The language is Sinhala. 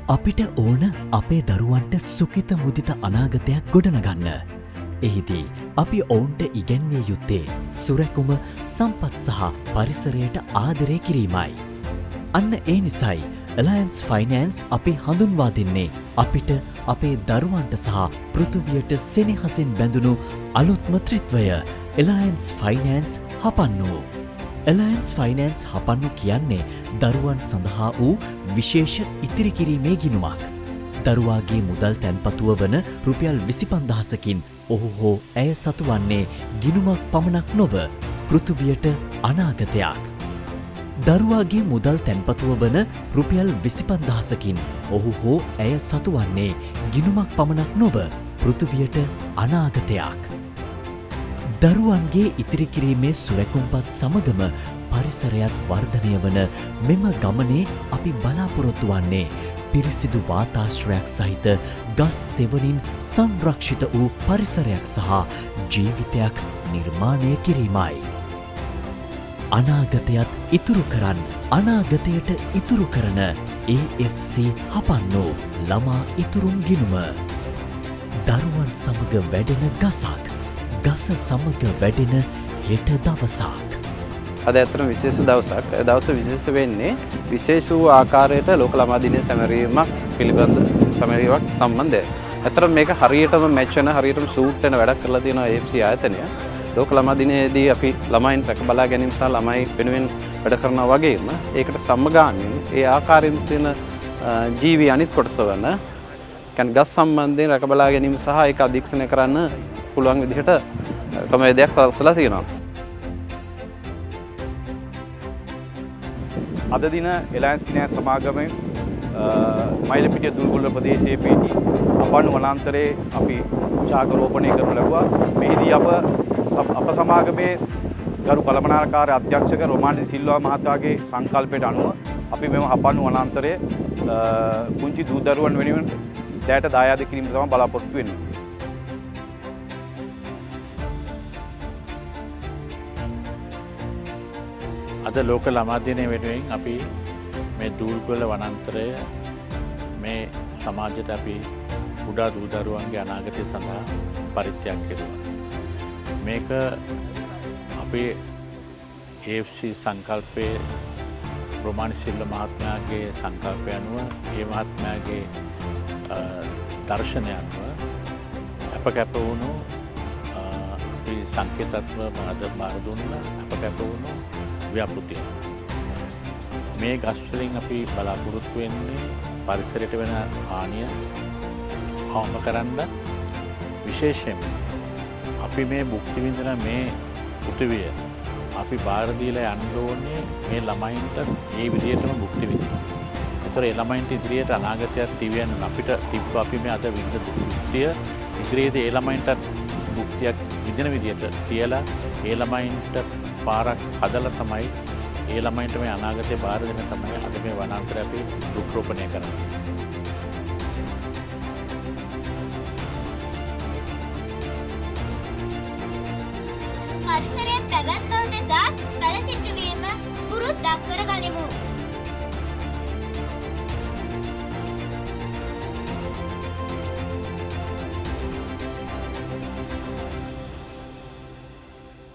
අපිට ඕන අපේ දරුවන්ට සුඛිත මුදිත අනාගතයක් ගොඩනගන්න. එහිදී අපි ඔවුන්ට ඉගැන්විය යුත්තේ සුරැකුම සම්පත් සහ පරිසරයට ආදරය කිරීමයි. අන්න ඒ නිසයි Alliance Finance අපි හඳුන්වා දෙන්නේ අපිට අපේ දරුවන්ට සහ පෘථුවියට සෙනෙහසින් බැඳුණු අලුත්ම ත්‍රිත්වය Alliance Finance හපන්නු. Alliance Finance හපන්නු කියන්නේ දරුවන් සඳහා වූ විශේෂ ඉතිරි කිරීමේ ගිණුමක්. දරුවාගේ මුදල් තැන්පතුව වන රුපියල් 25,000කින් ඔහු හෝ ඇය සතු වන්නේ ගිණුමක් පමණක් නොව පෘථුවියට අනාගතයක්. දරුවාගේ මුදල් තැන්පතුව වන රුපියල් 25,000කින් ඔහු හෝ ඇය සතු වන්නේ ගිණුමක් පමණක් නොව පෘථුවියට අනාගතයක්. දරුවන්ගේ ඉතිරි කිරීමේ සුරැකුම්පත් සමගම පරිසරයත් වර්ධනය වන මෙම ගමනේ අපි බලාපොරොත්තු වන්නේ පිරිසිදු වාතාශ්‍රයක් සහිත ගස් සෙවනින් සංරක්ෂිත වූ පරිසරයක් සහ ජීවිතයක් නිර්මාණය කිරීමයි. අනාගතයත් ඉතුරු කරන් අනාගතයට ඉතුරු කරන AFC හපන්නෝ ළමා ඉතුරුම් ගිණුම. දරුවන් සමග වැඩෙන ගසක්. ගස සමග වැඩෙන හෙට දවසක්. අද ඇත්තටම විශේෂ දවසක්. දවස විශේෂ වෙන්නේ විශේෂ වූ ආකාරයට ලෝක ළමා දිනයේ සැමරීමක් පිළිබඳ සැමරීමක් සම්බන්ධයි. ඇත්තටම මේක හරියටම මැච් වෙන හරියටම සූට් වෙන වැඩක් කරලා තියෙනවා AFC ආයතනය. ලෝක ළමා දිනයේදී අපි ළමයින් රැක බලා ගැනීම සහ ළමයි වෙනුවෙන් වැඩ කරනවා වගේම ඒකට සම්ගාමීව ඒ ආකාරයෙන් තියෙන ජීවි අනිත් කොටස වන කියන්නේ ගස් සම්බන්ධයෙන් රැක බලා ගැනීම සහ ඒක අධීක්ෂණය කරන්න පුළුවන් විදිහට ක්‍රමවේදයක් සලසලා තියෙනවා. අද දින Alliance Finance සමාගමේ මයිලපිටිය දුල්ගොල්ල ප්‍රදේශයේ පිහිටි අපන්න වනාන්තරයේ අපි ශාක රෝපණය කරනු ලැබුවා. මෙහිදී අප සමාගමේ ගරු කළමනාකාර අධ්‍යක්ෂක රොමානි සිල්වා මහතාගේ සංකල්පයට අනුව අපි මෙම හපන්නු වනාන්තරයේ පුංචි දූ දරුවන් වෙනුවෙන් දැයට දායාද කිරීම තමයි බලාපොරොත්තු වෙන්නේ. අද ලෝක ළමා දිනය වෙනුවෙන් අපි මේ දූල්ගොල්ල වනාන්තරය මේ සමාජයට අපි කුඩා දූ දරුවන්ගේ අනාගතය සඳහා පරිත්‍යාග කෙරුවා. මේක අපේ AFC සංකල්පයේ රොමානි සිල්ව මහත්මයාගේ සංකල්පය අනුව ඒ මහත්මයාගේ දර්ශනය අනුව අප කැප වුණු අපි සංකේතත්ව මහද බාර දුන්න අප කැප වුණු ව්‍යාපෘතිය. මේ ගස් වලින් අපි බලාපොරොත්තු වෙන්නේ පරිසරයට වෙන හානිය අවම කරන්න. විශේෂයෙන්ම අපි මේ භුක්ති විඳින මේ පෘථිවිය අපි බාර දීලා යන්න ඕනේ මේ ළමයින්ට මේ විදිහටම භුක්ති විඳින්න. ඒතර ඒ ළමයින්ට ඉදිරියට අනාගතයක් තියන්න අපිට තිබ්බ අපි මේ අද විඳ භුක්තිය ඉදිරියේදී ඒ ළමයින්ට භුක්තියක් විඳින විදිහට තියලා ඒ ළමයින්ට පාරක් හදලා තමයි ඒ ළමයින්ට මේ අනාගතේ බාර දෙන්න තමයි අද මේ වනාන්තරය අපි රුක් රෝපණය කරන්නේ. පරිසරයේ පැවැත්ම උදෙසා වැඩ සිටුවීම පුරුද්දක් කර